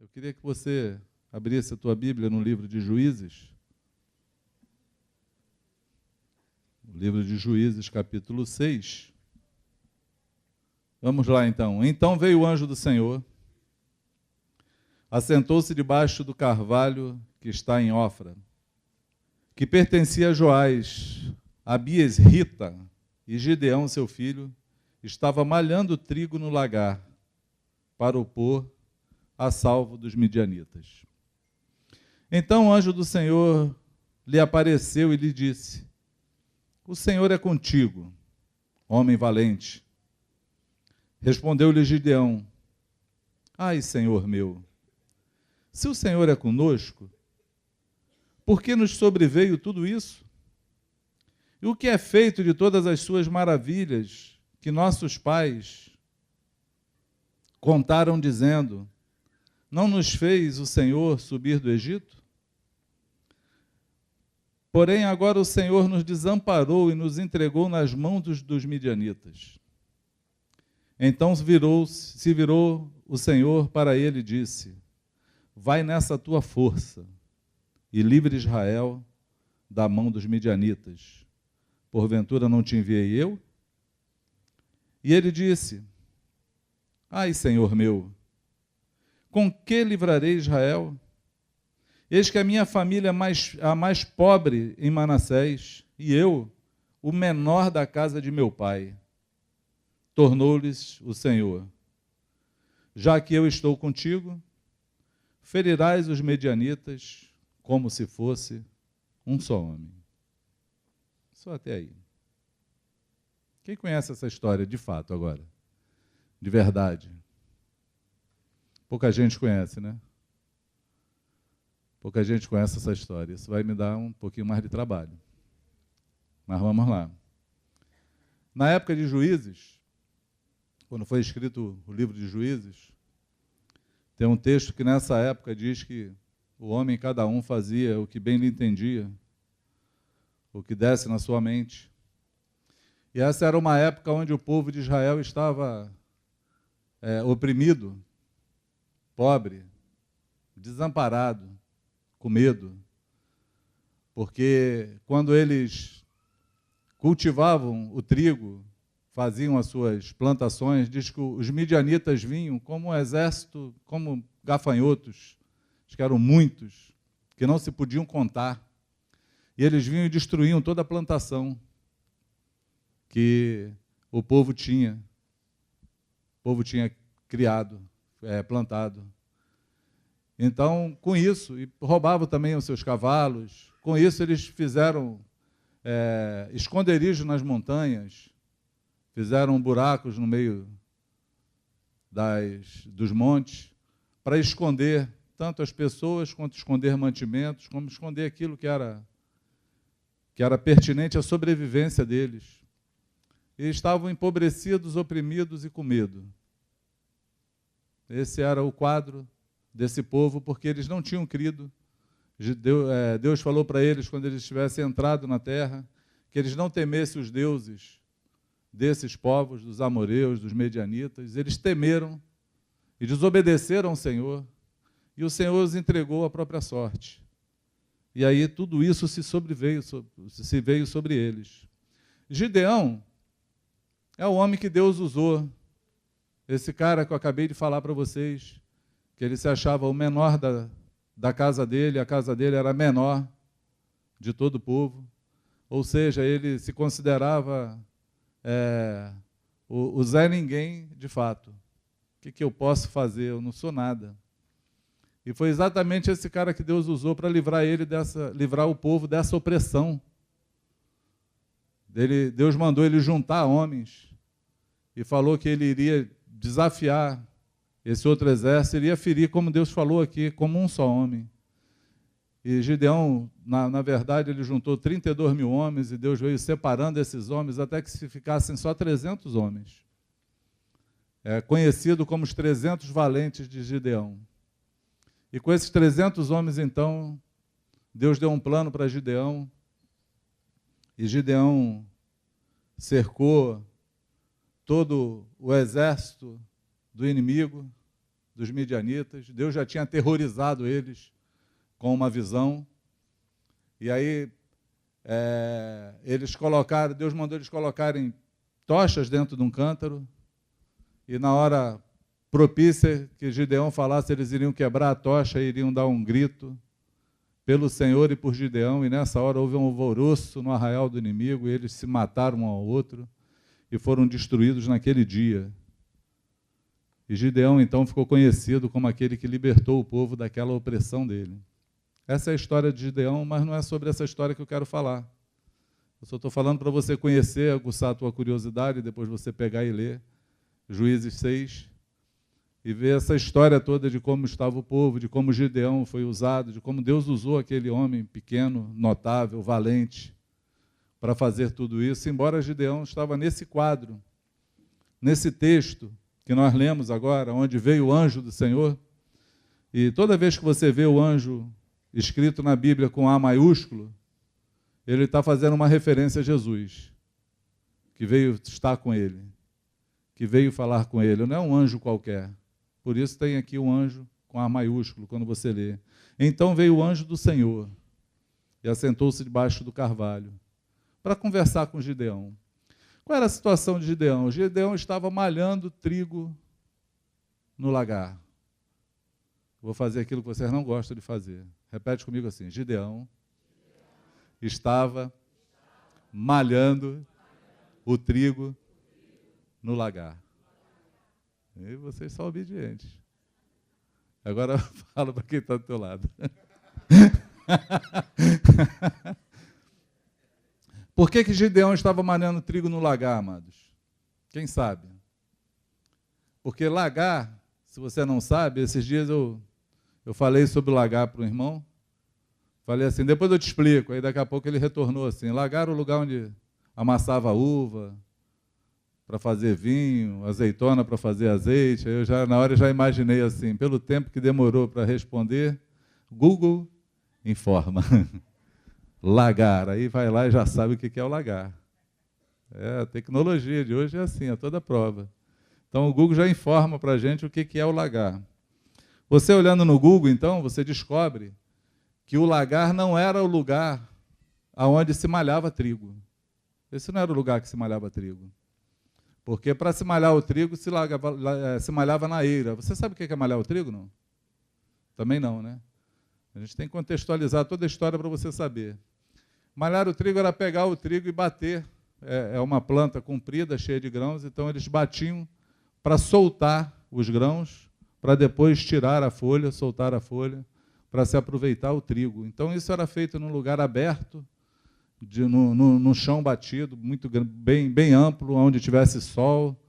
Eu queria que você abrisse a tua Bíblia no livro de Juízes. O livro de Juízes, capítulo 6. Vamos lá, então. Então veio o anjo do Senhor, assentou-se debaixo do carvalho que está em Ofra, que pertencia a Joás. Abias Rita e Gideão, seu filho, estava malhando trigo no lagar para o pôr a salvo dos midianitas. Então o anjo do Senhor lhe apareceu e lhe disse: O Senhor é contigo, homem valente. Respondeu-lhe Gideão: Ai, Senhor meu, se o Senhor é conosco, por que nos sobreveio tudo isso? E o que é feito de todas as suas maravilhas que nossos pais contaram, dizendo: Não nos fez o Senhor subir do Egito? Porém, agora o Senhor nos desamparou e nos entregou nas mãos dos midianitas. Então se virou o Senhor para ele e disse: Vai nessa tua força e livre Israel da mão dos midianitas. Porventura não te enviei eu? E ele disse: Ai, Senhor meu, com que livrarei Israel? Eis que a minha família é a mais pobre em Manassés, e eu, o menor da casa de meu pai. Tornou-lhes o Senhor: Já que eu estou contigo, ferirás os medianitas como se fosse um só homem. Só até aí. Quem conhece essa história de fato agora? De verdade? Pouca gente conhece, né? Pouca gente conhece essa história. Isso vai me dar um pouquinho mais de trabalho. Mas vamos lá. Na época de Juízes, quando foi escrito o livro de Juízes, tem um texto que nessa época diz que o homem, cada um, fazia o que bem lhe entendia, o que desse na sua mente. E essa era uma época onde o povo de Israel estava oprimido, pobre, desamparado, com medo, porque quando eles cultivavam o trigo, faziam as suas plantações, diz que os midianitas vinham como um exército, como gafanhotos, acho que eram muitos, que não se podiam contar, e eles vinham e destruíam toda a plantação que o povo tinha criado, plantado. Então, com isso, e roubavam também os seus cavalos, com isso eles fizeram esconderijo nas montanhas, fizeram buracos no meio dos montes, para esconder tanto as pessoas, quanto esconder mantimentos, como esconder aquilo que era pertinente à sobrevivência deles. E estavam empobrecidos, oprimidos e com medo. Esse era o quadro desse povo, porque eles não tinham crido. Deus falou para eles, quando eles tivessem entrado na terra, que eles não temessem os deuses desses povos, dos amoreus, dos medianitas. Eles temeram e desobedeceram ao Senhor, e o Senhor os entregou à própria sorte. E aí tudo isso se veio sobre eles. Gideão é o homem que Deus usou, esse cara que eu acabei de falar para vocês, que ele se achava o menor da casa dele, a casa dele era a menor de todo o povo, ou seja, ele se considerava o Zé Ninguém de fato. O que eu posso fazer? Eu não sou nada. E foi exatamente esse cara que Deus usou para livrar o povo dessa opressão. Deus mandou ele juntar homens e falou que ele iria desafiar esse outro exército, iria ferir, como Deus falou aqui, como um só homem. E Gideão, na verdade, ele juntou 32 mil homens, e Deus veio separando esses homens até que se ficassem só 300 homens. É conhecido como os 300 valentes de Gideão. E com esses 300 homens, então, Deus deu um plano para Gideão, e Gideão cercou todo o exército do inimigo, dos midianitas. Deus já tinha aterrorizado eles com uma visão. E aí Deus mandou eles colocarem tochas dentro de um cântaro, e na hora propícia que Gideão falasse, eles iriam quebrar a tocha e iriam dar um grito pelo Senhor e por Gideão, e nessa hora houve um alvoroço no arraial do inimigo, e eles se mataram um ao outro e foram destruídos naquele dia. E Gideão, então, ficou conhecido como aquele que libertou o povo daquela opressão dele. Essa é a história de Gideão, mas não é sobre essa história que eu quero falar. Eu só estou falando para você conhecer, aguçar a tua curiosidade, e depois você pegar e ler Juízes 6, e ver essa história toda de como estava o povo, de como Gideão foi usado, de como Deus usou aquele homem pequeno, notável, valente, para fazer tudo isso, embora Gideão estava nesse quadro, nesse texto que nós lemos agora, onde veio o anjo do Senhor, e toda vez que você vê o anjo escrito na Bíblia com A maiúsculo, ele está fazendo uma referência a Jesus, que veio estar com ele, que veio falar com ele, não é um anjo qualquer. Por isso tem aqui um anjo com A maiúsculo, quando você lê. Então veio o anjo do Senhor e assentou-se debaixo do carvalho para conversar com Gideão. Qual era a situação de Gideão? Gideão estava malhando trigo no lagar. Vou fazer aquilo que vocês não gostam de fazer. Repete comigo assim: Gideão estava malhando o trigo no lagar. E vocês são obedientes. Agora fala para quem está do teu lado. Por que Gideão estava malhando trigo no lagar, amados? Quem sabe? Porque lagar, se você não sabe, esses dias eu falei sobre o lagar para um irmão. Falei assim, depois eu te explico. Aí daqui a pouco ele retornou assim, lagar era o lugar onde amassava uva para fazer vinho, azeitona para fazer azeite. Aí na hora eu já imaginei assim, pelo tempo que demorou para responder, Google informa. Lagar, aí vai lá e já sabe o que é o lagar. A tecnologia de hoje é assim, a toda prova. Então o Google já informa para a gente o que é o lagar. Você olhando no Google, então, você descobre que o lagar não era o lugar onde se malhava trigo. Esse não era o lugar que se malhava trigo. Porque para se malhar o trigo, se malhava na eira. Você sabe o que é malhar o trigo, não? Também não, né? A gente tem que contextualizar toda a história para você saber. Malhar o trigo era pegar o trigo e bater. É uma planta comprida, cheia de grãos, então eles batiam para soltar os grãos, para depois tirar a folha, soltar a folha, para se aproveitar o trigo. Então isso era feito num lugar aberto, no chão batido, bem amplo, onde tivesse sol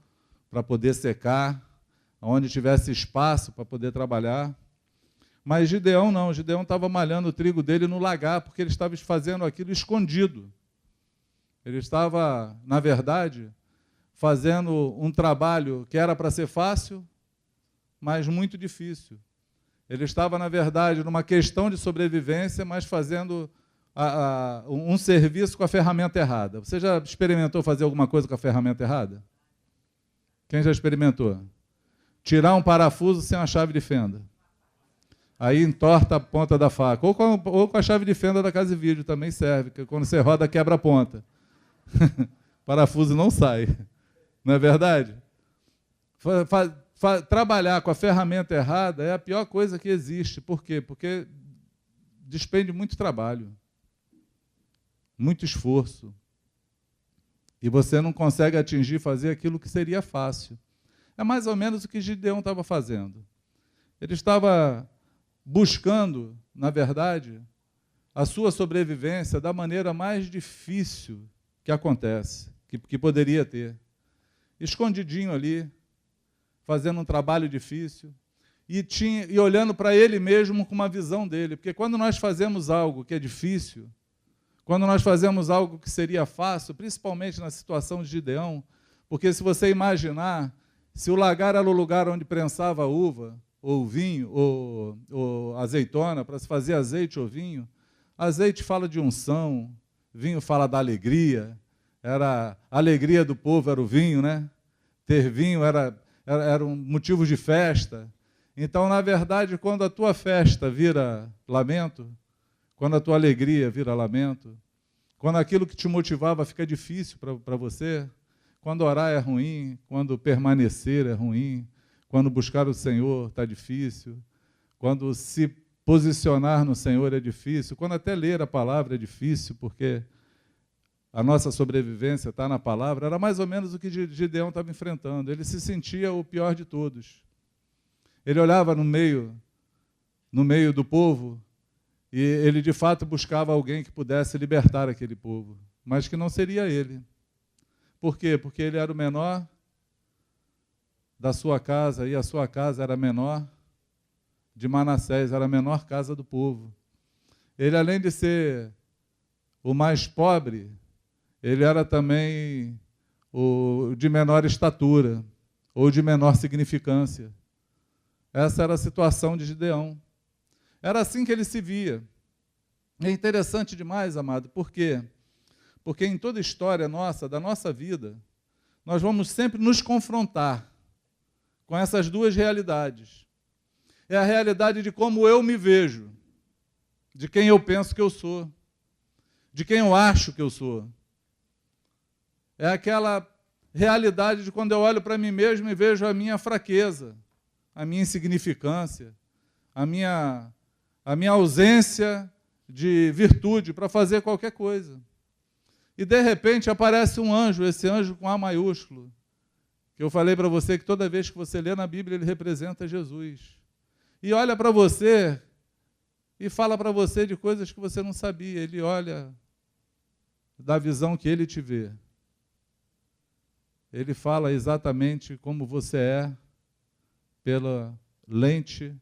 para poder secar, onde tivesse espaço para poder trabalhar. Mas Gideão não, Gideão estava malhando o trigo dele no lagar, porque ele estava fazendo aquilo escondido. Ele estava, na verdade, fazendo um trabalho que era para ser fácil, mas muito difícil. Ele estava, na verdade, numa questão de sobrevivência, mas fazendo um serviço com a ferramenta errada. Você já experimentou fazer alguma coisa com a ferramenta errada? Quem já experimentou? Tirar um parafuso sem a chave de fenda. Aí entorta a ponta da faca. Ou com a chave de fenda da casa e vídeo também serve, porque quando você roda, quebra a ponta. Parafuso não sai. Não é verdade? Trabalhar com a ferramenta errada é a pior coisa que existe. Por quê? Porque despende muito trabalho, muito esforço. E você não consegue atingir, fazer aquilo que seria fácil. É mais ou menos o que Gideão estava fazendo. Ele estava buscando, na verdade, a sua sobrevivência da maneira mais difícil que acontece, que poderia ter. Escondidinho ali, fazendo um trabalho difícil, e olhando para ele mesmo com uma visão dele. Porque quando nós fazemos algo que é difícil, quando nós fazemos algo que seria fácil, principalmente na situação de Gideão, porque se você imaginar, se o lagar era o lugar onde prensava uva, ou vinho, ou azeitona, para se fazer azeite ou vinho, azeite fala de unção, vinho fala da alegria, a alegria do povo era o vinho, né? Ter vinho era um motivo de festa. Então, na verdade, quando a tua festa vira lamento, quando a tua alegria vira lamento, quando aquilo que te motivava fica difícil para você, quando orar é ruim, quando permanecer é ruim, quando buscar o Senhor está difícil, quando se posicionar no Senhor é difícil, quando até ler a palavra é difícil, porque a nossa sobrevivência está na palavra, era mais ou menos o que Gideão estava enfrentando. Ele se sentia o pior de todos. Ele olhava no meio do povo e ele, de fato, buscava alguém que pudesse libertar aquele povo, mas que não seria ele. Por quê? Porque ele era o menor da sua casa e a sua casa era a menor de Manassés, era a menor casa do povo. Ele, além de ser o mais pobre, ele era também o de menor estatura ou de menor significância. Essa era a situação de Gideão. Era assim que ele se via. É interessante demais, amado, por quê? Porque em toda a história nossa, da nossa vida, nós vamos sempre nos confrontar com essas duas realidades. É a realidade de como eu me vejo, de quem eu penso que eu sou, de quem eu acho que eu sou. É aquela realidade de quando eu olho para mim mesmo e vejo a minha fraqueza, a minha insignificância, a minha ausência de virtude para fazer qualquer coisa. E, de repente, aparece um anjo, esse anjo com A maiúsculo, que eu falei para você que toda vez que você lê na Bíblia, ele representa Jesus. E olha para você e fala para você de coisas que você não sabia. Ele olha da visão que ele te vê. Ele fala exatamente como você é pela lente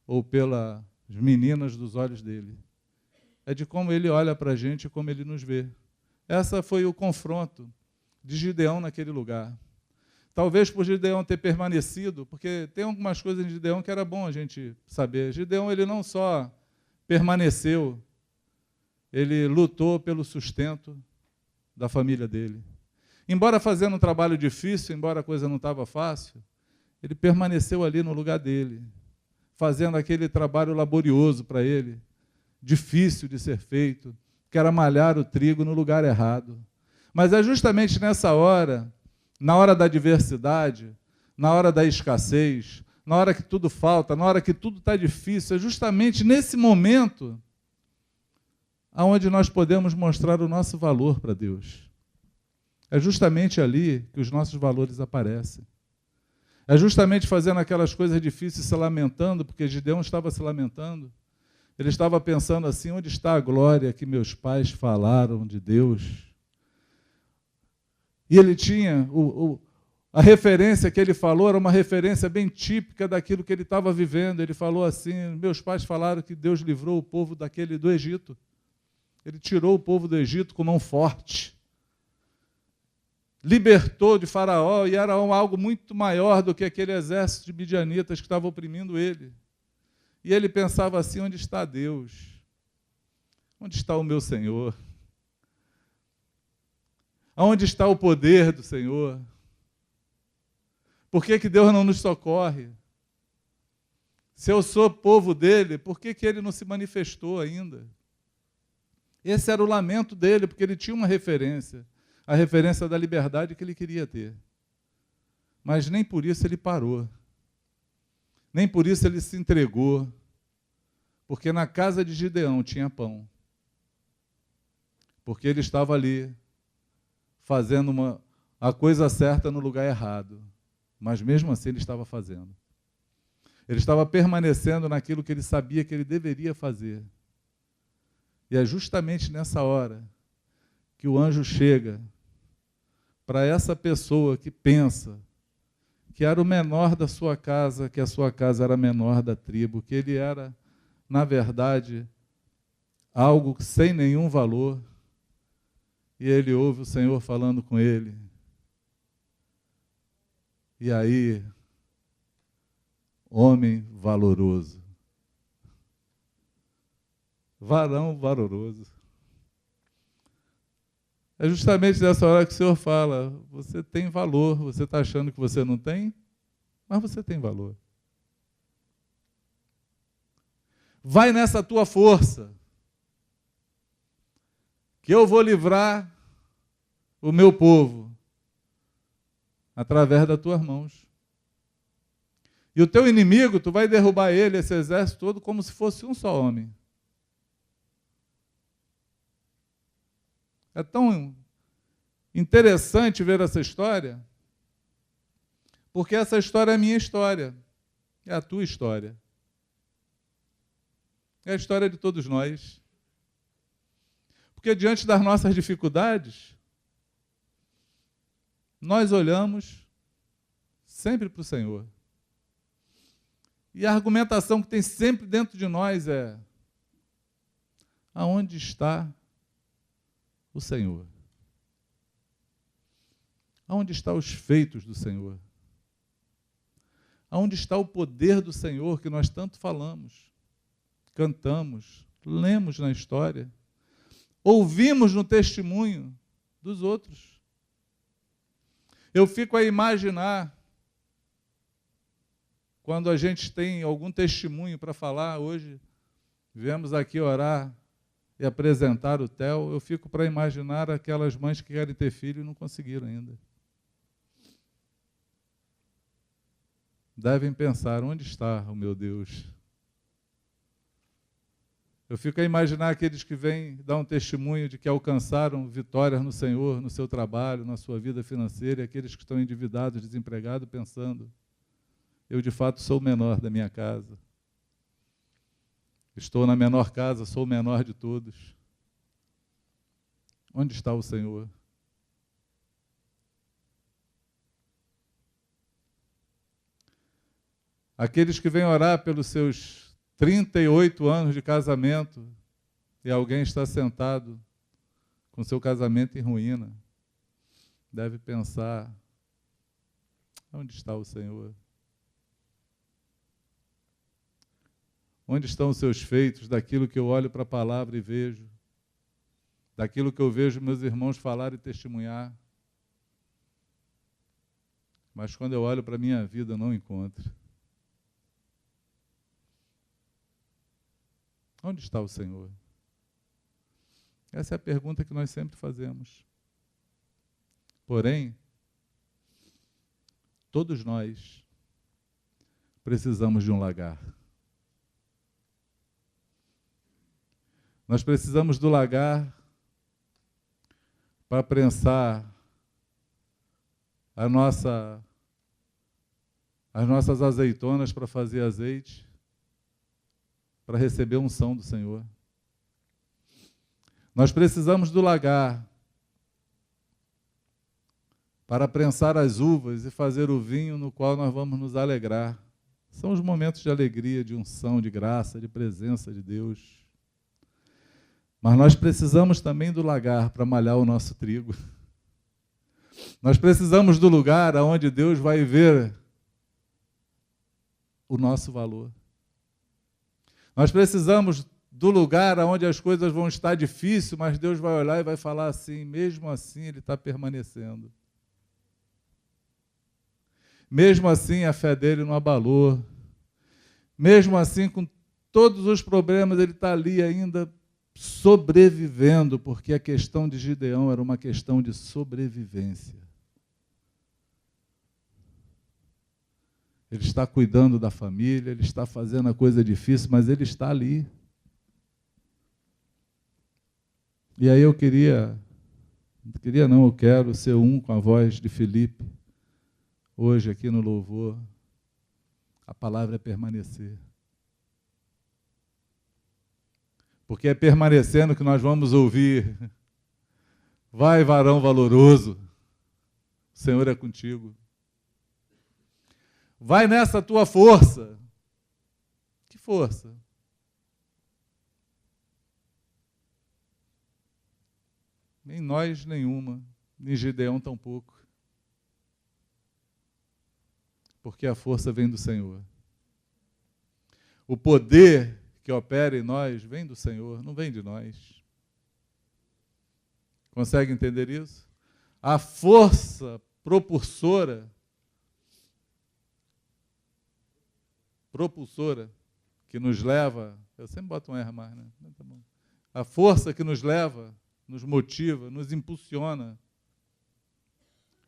ou pelas meninas dos olhos dele. É de como ele olha para a gente e como ele nos vê. Essa foi o confronto de Gideão naquele lugar. Talvez por Gideão ter permanecido, porque tem algumas coisas em Gideão que era bom a gente saber. Gideão, ele não só permaneceu, ele lutou pelo sustento da família dele. Embora fazendo um trabalho difícil, embora a coisa não estava fácil, ele permaneceu ali no lugar dele, fazendo aquele trabalho laborioso para ele, difícil de ser feito, que era malhar o trigo no lugar errado. Mas é justamente nessa hora, na hora da adversidade, na hora da escassez, na hora que tudo falta, na hora que tudo está difícil, é justamente nesse momento aonde nós podemos mostrar o nosso valor para Deus. É justamente ali que os nossos valores aparecem. É justamente fazendo aquelas coisas difíceis, se lamentando, porque Gideão estava se lamentando. Ele estava pensando assim, onde está a glória que meus pais falaram de Deus? E ele tinha, a referência que ele falou era uma referência bem típica daquilo que ele estava vivendo. Ele falou assim, meus pais falaram que Deus livrou o povo do Egito. Ele tirou o povo do Egito com mão forte. Libertou de Faraó e era algo muito maior do que aquele exército de midianitas que estava oprimindo ele. E ele pensava assim, onde está Deus? Onde está o meu Senhor? Aonde está o poder do Senhor? Por que Deus não nos socorre? Se eu sou povo dele, por que ele não se manifestou ainda? Esse era o lamento dele, porque ele tinha uma referência, a referência da liberdade que ele queria ter. Mas nem por isso ele parou. Nem por isso ele se entregou, porque na casa de Gideão tinha pão. Porque ele estava ali, fazendo a coisa certa no lugar errado. Mas mesmo assim ele estava fazendo. Ele estava permanecendo naquilo que ele sabia que ele deveria fazer. E é justamente nessa hora que o anjo chega para essa pessoa que pensa que era o menor da sua casa, que a sua casa era a menor da tribo, que ele era, na verdade, algo sem nenhum valor. E ele ouve o Senhor falando com ele. E aí, homem valoroso. Varão valoroso. É justamente nessa hora que o Senhor fala, você tem valor, você está achando que você não tem, mas você tem valor. vai nessa tua força, que eu vou livrar o meu povo através das tuas mãos. E o teu inimigo, tu vai derrubar ele, esse exército todo, como se fosse um só homem. É tão interessante ver essa história, porque essa história é a minha história, é a tua história. É a história de todos nós. Porque diante das nossas dificuldades, nós olhamos sempre para o Senhor. E a argumentação que tem sempre dentro de nós é: aonde está o Senhor? Aonde estão os feitos do Senhor? Aonde está o poder do Senhor que nós tanto falamos, cantamos, lemos na história, ouvimos no testemunho dos outros? Eu fico a imaginar, quando a gente tem algum testemunho para falar, hoje viemos aqui orar e apresentar o Theo, eu fico para imaginar aquelas mães que querem ter filho e não conseguiram ainda. Devem pensar: onde está o meu Deus? Eu fico a imaginar aqueles que vêm dar um testemunho de que alcançaram vitórias no Senhor, no seu trabalho, na sua vida financeira, e aqueles que estão endividados, desempregados, pensando: eu de fato sou o menor da minha casa. Estou na menor casa, sou o menor de todos. Onde está o Senhor? Aqueles que vêm orar pelos seus 38 anos de casamento e alguém está sentado com seu casamento em ruína, deve pensar: onde está o Senhor? Onde estão os seus feitos, daquilo que eu olho para a palavra e vejo, daquilo que eu vejo meus irmãos falar e testemunhar? Mas quando eu olho para a minha vida, eu não encontro. Onde está o Senhor? Essa é a pergunta que nós sempre fazemos. Porém, todos nós precisamos de um lagar. Nós precisamos do lagar para prensar as nossas azeitonas para fazer azeite, para receber a unção do Senhor. Nós precisamos do lagar para prensar as uvas e fazer o vinho no qual nós vamos nos alegrar. São os momentos de alegria, de unção, de graça, de presença de Deus. Mas nós precisamos também do lagar para malhar o nosso trigo. Nós precisamos do lugar onde Deus vai ver o nosso valor. Nós precisamos do lugar onde as coisas vão estar difíceis, mas Deus vai olhar e vai falar assim: mesmo assim Ele está permanecendo. Mesmo assim a fé dele não abalou. Mesmo assim, com todos os problemas, ele está ali ainda sobrevivendo, porque a questão de Gideão era uma questão de sobrevivência. Ele está cuidando da família, ele está fazendo a coisa difícil, mas ele está ali. E aí eu quero ser um com a voz de Filipe, hoje aqui no louvor. A palavra é permanecer. Porque é permanecendo que nós vamos ouvir: vai, varão valoroso, o Senhor é contigo. Vai nessa tua força. Que força? Nem nós nenhuma, nem Gideão tampouco. Porque a força vem do Senhor. O poder que opera em nós vem do Senhor, não vem de nós. Consegue entender isso? A força propulsora que nos leva, eu sempre boto um R mais, né? Tá bom. A força que nos leva, nos motiva, nos impulsiona,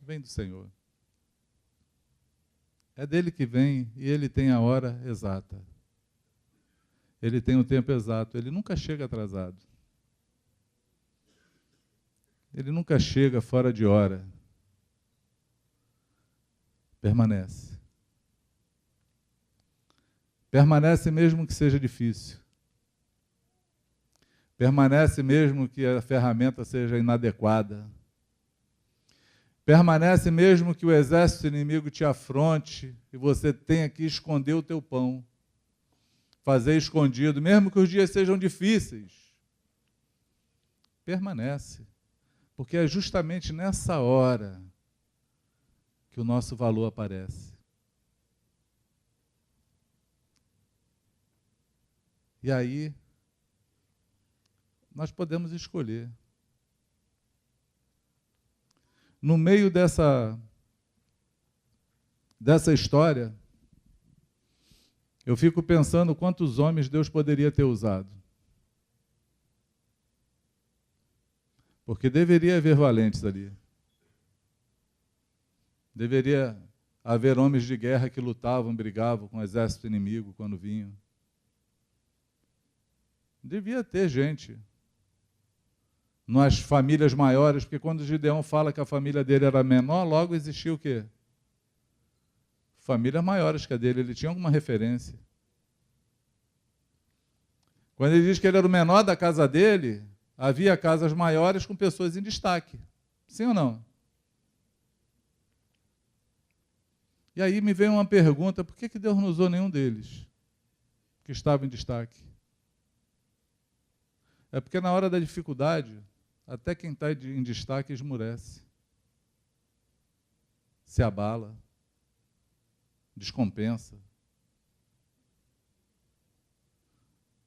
vem do Senhor. É dele que vem e ele tem a hora exata. Ele tem o tempo exato, ele nunca chega atrasado. Ele nunca chega fora de hora. Permanece. Permanece mesmo que seja difícil. Permanece mesmo que a ferramenta seja inadequada. Permanece mesmo que o exército inimigo te afronte e você tenha que esconder o teu pão. Fazer escondido, mesmo que os dias sejam difíceis. Permanece. Porque é justamente nessa hora que o nosso valor aparece. E aí, nós podemos escolher. No meio dessa história, eu fico pensando quantos homens Deus poderia ter usado. Porque deveria haver valentes ali. Deveria haver homens de guerra que lutavam, brigavam com o exército inimigo quando vinham. Devia ter gente nas famílias maiores, porque quando Gideão fala que a família dele era menor, logo existia o quê? Famílias maiores que a dele, ele tinha alguma referência. Quando ele diz que ele era o menor da casa dele, havia casas maiores com pessoas em destaque. Sim ou não? E aí me veio uma pergunta, por que Deus não usou nenhum deles que estava em destaque? É porque na hora da dificuldade, até quem está em destaque esmurece, se abala, descompensa.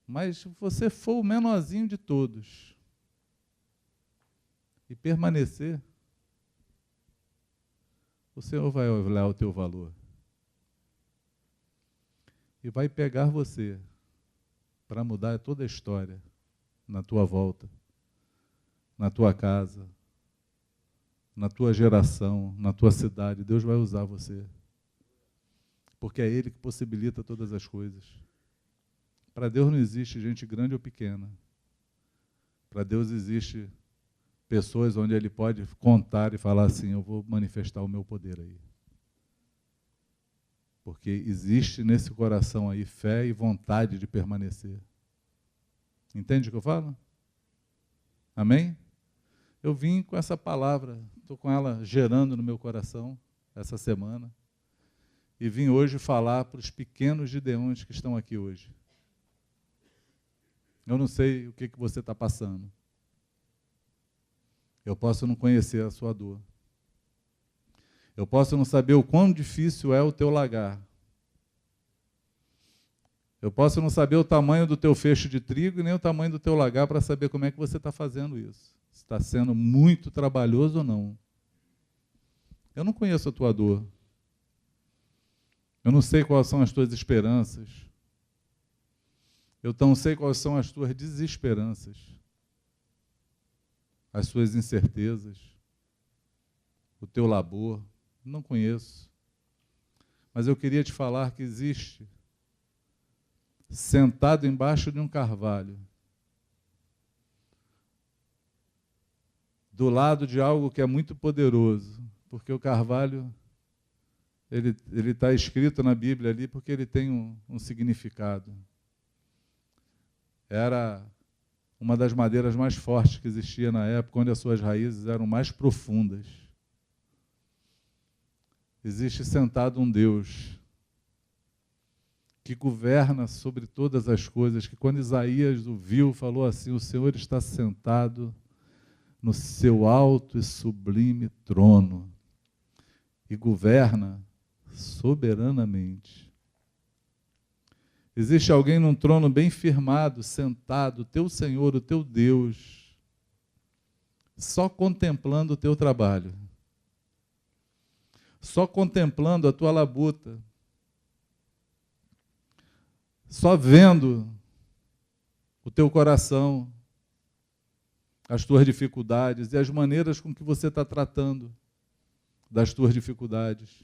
Mas se você for o menorzinho de todos e permanecer, o Senhor vai olhar o teu valor e vai pegar você para mudar toda a história na tua volta, na tua casa, na tua geração, na tua cidade. Deus vai usar você, porque é Ele que possibilita todas as coisas. Para Deus não existe gente grande ou pequena. Para Deus existe pessoas onde Ele pode contar e falar assim, eu vou manifestar o meu poder aí. Porque existe nesse coração aí fé e vontade de permanecer. Entende o que eu falo? Amém? Eu vim com essa palavra, estou com ela gerando no meu coração essa semana, e vim hoje falar para os pequenos gideões que estão aqui hoje. Eu não sei o que você está passando. Eu posso não conhecer a sua dor. Eu posso não saber o quão difícil é o teu lagar. Eu posso não saber o tamanho do teu feixe de trigo e nem o tamanho do teu lagar para saber como é que você está fazendo isso. Se está sendo muito trabalhoso ou não. Eu não conheço a tua dor. Eu não sei quais são as tuas esperanças. Eu não sei quais são as tuas desesperanças. As suas incertezas. O teu labor. Não conheço. Mas eu queria te falar que existe, sentado embaixo de um carvalho, do lado de algo que é muito poderoso, porque o carvalho, ele está escrito na Bíblia ali porque ele tem um significado. Era uma das madeiras mais fortes que existia na época, onde as suas raízes eram mais profundas. Existe sentado um Deus que governa sobre todas as coisas, que quando Isaías o viu, falou assim, o Senhor está sentado no seu alto e sublime trono e governa soberanamente. Existe alguém num trono bem firmado, sentado, o teu Senhor, o teu Deus, só contemplando o teu trabalho, só contemplando a tua labuta, só vendo o teu coração, as tuas dificuldades e as maneiras com que você está tratando das tuas dificuldades.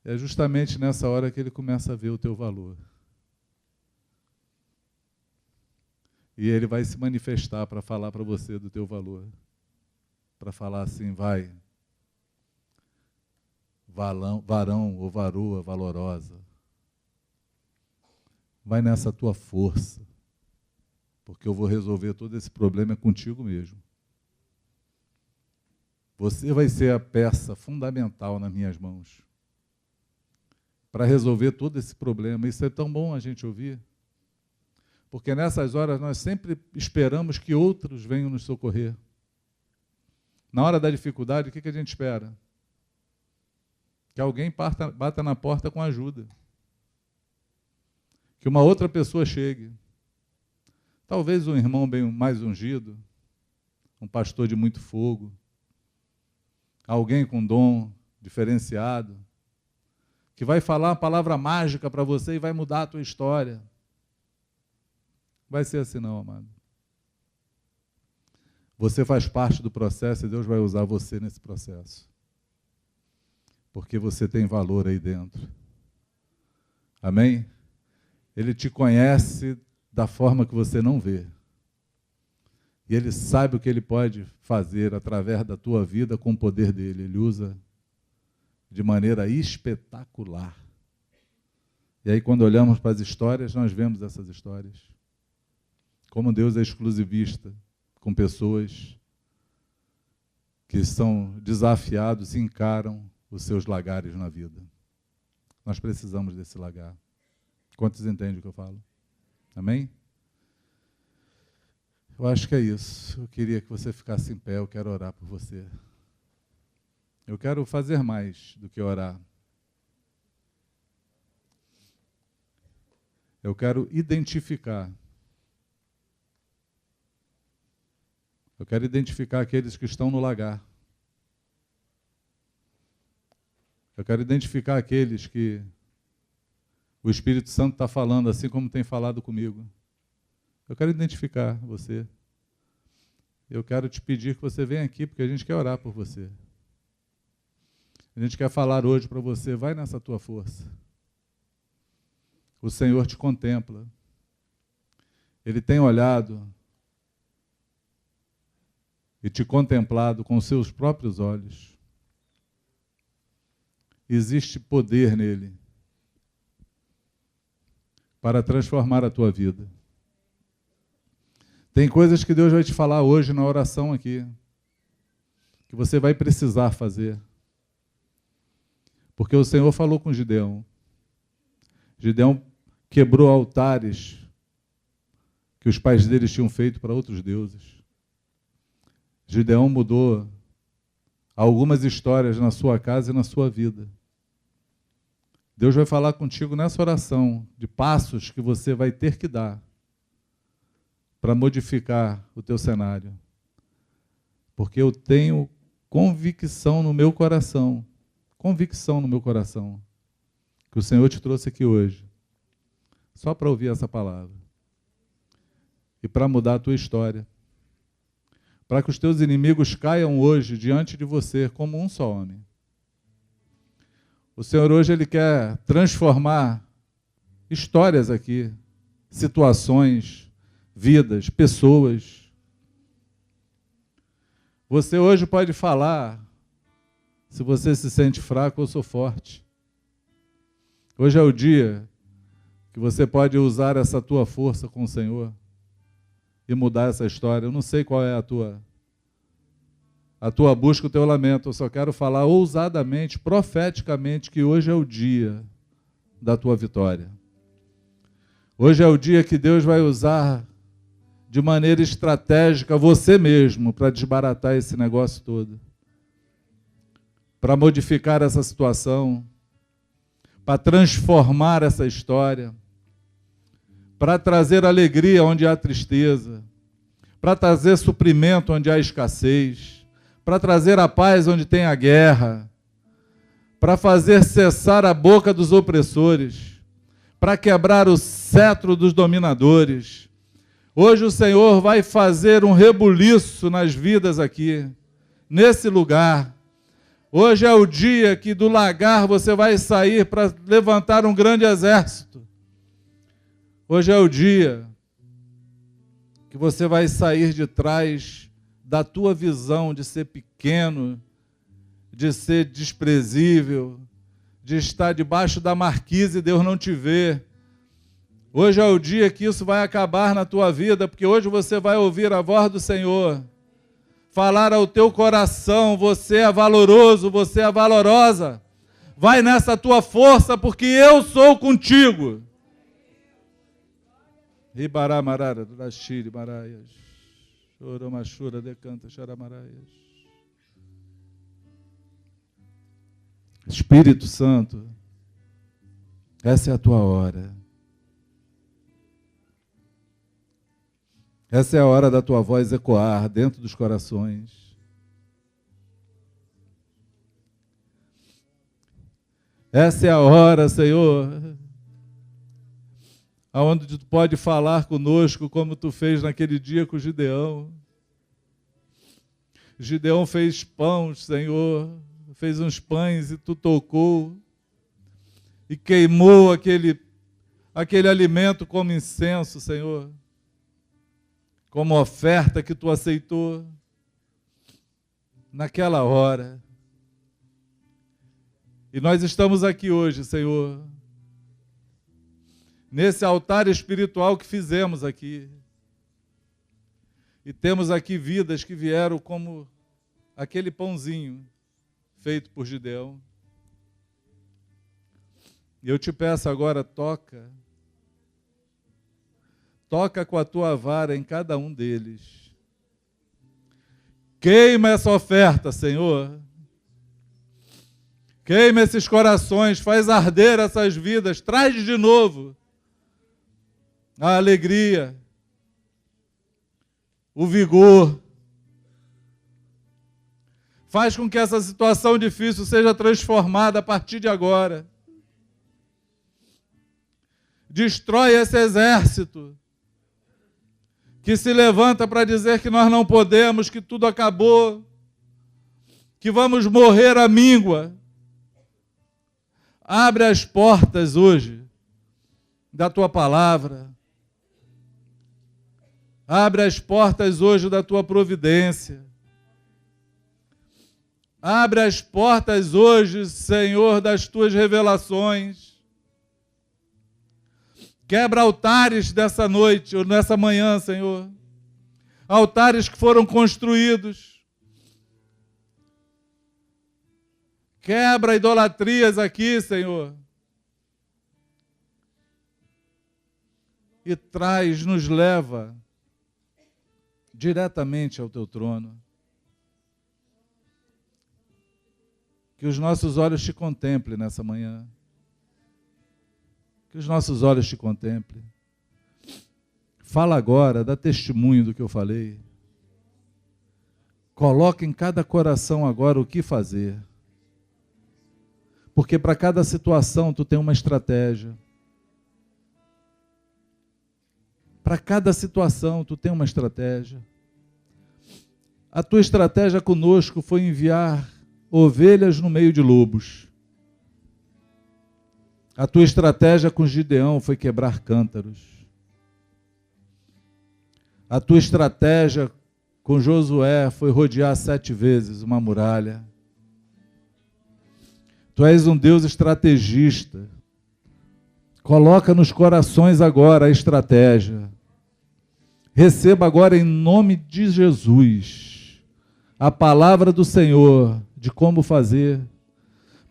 É justamente nessa hora que ele começa a ver o teu valor. E ele vai se manifestar para falar para você do teu valor. Para falar assim, vai, varão ou varoa valorosa. Vai nessa tua força, porque eu vou resolver todo esse problema contigo mesmo. Você vai ser a peça fundamental nas minhas mãos para resolver todo esse problema. Isso é tão bom a gente ouvir, porque nessas horas nós sempre esperamos que outros venham nos socorrer. Na hora da dificuldade, o que a gente espera? Que alguém bata na porta com ajuda. Que uma outra pessoa chegue. Talvez um irmão bem mais ungido, um pastor de muito fogo, alguém com dom diferenciado, que vai falar uma palavra mágica para você e vai mudar a tua história. Vai ser assim não, amado. Você faz parte do processo e Deus vai usar você nesse processo. Porque você tem valor aí dentro. Amém? Ele te conhece da forma que você não vê. E Ele sabe o que Ele pode fazer através da tua vida com o poder dEle. Ele usa de maneira espetacular. E aí, quando olhamos para as histórias, nós vemos essas histórias. Como Deus é exclusivista com pessoas que são desafiados e encaram os seus lagares na vida. Nós precisamos desse lagar. Quantos entendem o que eu falo? Amém? Eu acho que é isso. Eu queria que você ficasse em pé, eu quero orar por você. Eu quero fazer mais do que orar. Eu quero identificar. Eu quero identificar aqueles que estão no lagar. Eu quero identificar aqueles que o Espírito Santo está falando, assim como tem falado comigo. Eu quero identificar você. Eu quero te pedir que você venha aqui, porque a gente quer orar por você. A gente quer falar hoje para você, vai nessa tua força. O Senhor te contempla. Ele tem olhado e te contemplado com seus próprios olhos. Existe poder nele para transformar a tua vida. Tem coisas que Deus vai te falar hoje na oração aqui, que você vai precisar fazer. Porque o Senhor falou com Gideão. Gideão quebrou altares que os pais deles tinham feito para outros deuses. Gideão mudou algumas histórias na sua casa e na sua vida. Deus vai falar contigo nessa oração de passos que você vai ter que dar para modificar o teu cenário. Porque eu tenho convicção no meu coração, que o Senhor te trouxe aqui hoje, só para ouvir essa palavra e para mudar a tua história. Para que os teus inimigos caiam hoje diante de você como um só homem. O Senhor hoje Ele quer transformar histórias aqui, situações, vidas, pessoas. Você hoje pode falar se você se sente fraco ou sou forte. Hoje é o dia que você pode usar essa tua força com o Senhor e mudar essa história. Eu não sei qual é a tua busca, o teu lamento. Eu só quero falar ousadamente, profeticamente, que hoje é o dia da tua vitória. Hoje é o dia que Deus vai usar de maneira estratégica você mesmo para desbaratar esse negócio todo, para modificar essa situação, para transformar essa história, para trazer alegria onde há tristeza, para trazer suprimento onde há escassez, para trazer a paz onde tem a guerra, para fazer cessar a boca dos opressores, para quebrar o cetro dos dominadores. Hoje o Senhor vai fazer um rebuliço nas vidas aqui, nesse lugar. Hoje é o dia que do lagar você vai sair para levantar um grande exército. Hoje é o dia que você vai sair de trás da tua visão de ser pequeno, de ser desprezível, de estar debaixo da marquise e Deus não te vê. Hoje é o dia que isso vai acabar na tua vida, porque hoje você vai ouvir a voz do Senhor falar ao teu coração: você é valoroso, você é valorosa, vai nessa tua força, porque eu sou contigo. Ribará marara, durashiri maraias, choramachura decanta charamaraias. Espírito Santo, essa é a tua hora. Essa é a hora da tua voz ecoar dentro dos corações. Essa é a hora, Senhor, aonde tu pode falar conosco como tu fez naquele dia com Gideão. Gideão fez pães, Senhor, fez uns pães e tu tocou e queimou aquele alimento como incenso, Senhor, como oferta que tu aceitou naquela hora. E nós estamos aqui hoje, Senhor, nesse altar espiritual que fizemos aqui. E temos aqui vidas que vieram como aquele pãozinho feito por Gideão. E eu te peço agora, toca com a tua vara em cada um deles. Queima essa oferta, Senhor. Queima esses corações, faz arder essas vidas, traz de novo a alegria, o vigor. Faz com que essa situação difícil seja transformada a partir de agora. Destrói esse exército que se levanta para dizer que nós não podemos, que tudo acabou, que vamos morrer à míngua. Abre as portas hoje da tua palavra. Abre as portas hoje da tua providência. Abre as portas hoje, Senhor, das tuas revelações. Quebra altares dessa noite, ou nessa manhã, Senhor. Altares que foram construídos. Quebra idolatrias aqui, Senhor. E nos leva diretamente ao teu trono. Que os nossos olhos te contemplem nessa manhã. Que os nossos olhos te contemplem. Fala agora, dá testemunho do que eu falei. Coloca em cada coração agora o que fazer. Porque para cada situação tu tem uma estratégia. Para cada situação tu tem uma estratégia. A tua estratégia conosco foi enviar ovelhas no meio de lobos. A tua estratégia com Gideão foi quebrar cântaros. A tua estratégia com Josué foi rodear 7 vezes uma muralha. Tu és um Deus estrategista. Coloca nos corações agora a estratégia. Receba agora em nome de Jesus a palavra do Senhor de como fazer.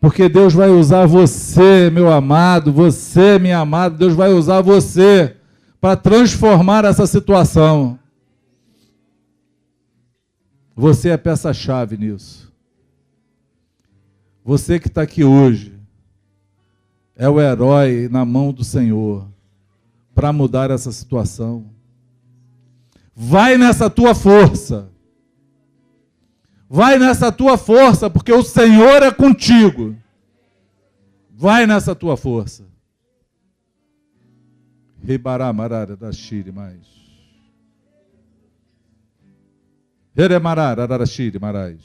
Porque Deus vai usar você, meu amado, você, minha amada, Deus vai usar você para transformar essa situação. Você é peça-chave nisso. Você que está aqui hoje é o herói na mão do Senhor para mudar essa situação. Vai nessa tua força. Vai nessa tua força, porque o Senhor é contigo. Vai nessa tua força. Ribaramarara da Shiri mais. Reremarara da Shiri mais.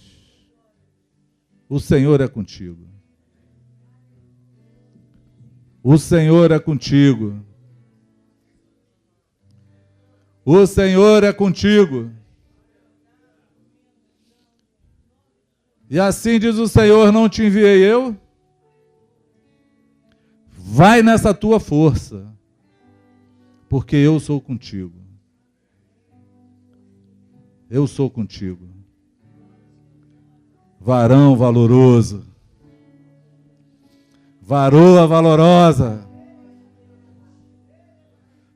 O Senhor é contigo. O Senhor é contigo. O Senhor é contigo. E assim diz o Senhor: não te enviei eu? Vai nessa tua força, porque eu sou contigo. Eu sou contigo. Varão valoroso. Varoa valorosa.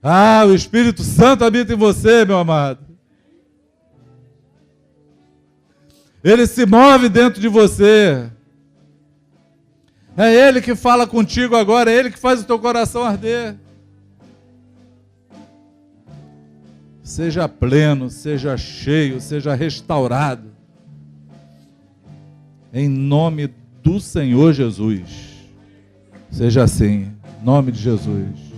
Ah, o Espírito Santo habita em você, meu amado. Ele se move dentro de você. É Ele que fala contigo agora, é Ele que faz o teu coração arder. Seja pleno, seja cheio, seja restaurado. Em nome do Senhor Jesus. Seja assim, em nome de Jesus.